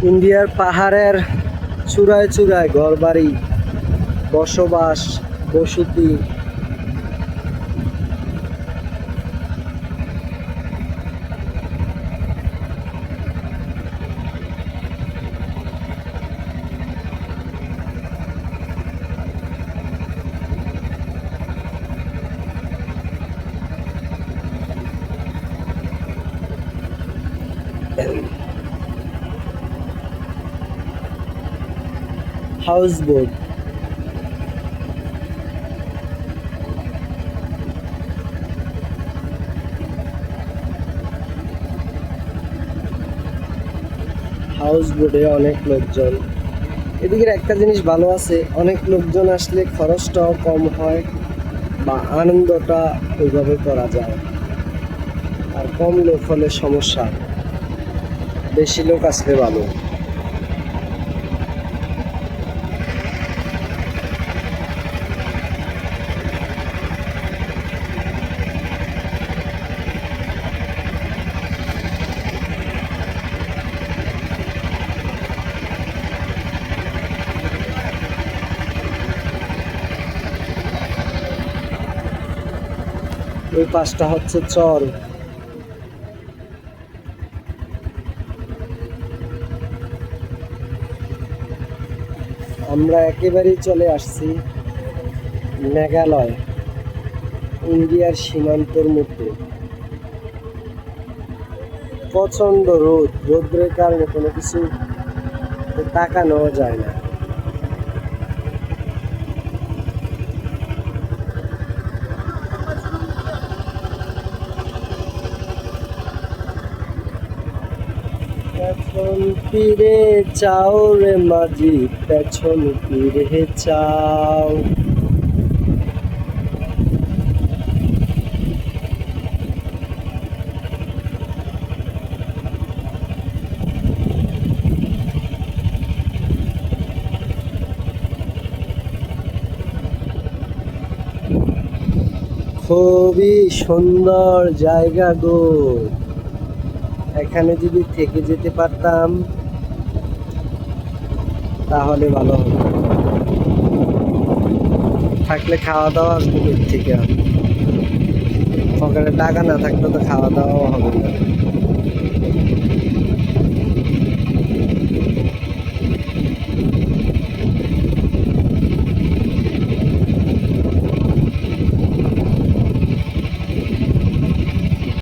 ইন্ডিয়ার পাহাড়ের চূড়ায় চূড়ায় ঘরবাড়ি, বসবাস, বসতি। হাউস বোট, হাউস বোটে অনেক লোকজন। এদিকের একটা জিনিস ভালো আছে, অনেক লোকজন আসলে খরচটাও কম হয় বা আনন্দটা ওইভাবে করা যায়। আর কম লোক হলে সমস্যা, বেশি লোক আসলে ভালো। ওই পাশটা হচ্ছে চর। আমরা একেবারেই চলে আসছি মেঘালয়, ইন্ডিয়ার সীমান্তর মধ্যে। প্রচন্ড রোদ, রোদ্রের কারণে কোনো কিছু তাকানো যায় না। পেছন ফিরে চাও রে মাঝি, পেছন ফিরে চাও। খুবই সুন্দর জায়গা গো, এখানে যদি থেকে যেতে পারতাম তাহলে ভালো হতো। থাকলে খাওয়া দাওয়া আসবে থেকে, পকেটে টাকা না থাকলে তো খাওয়া দাওয়াও হবে না।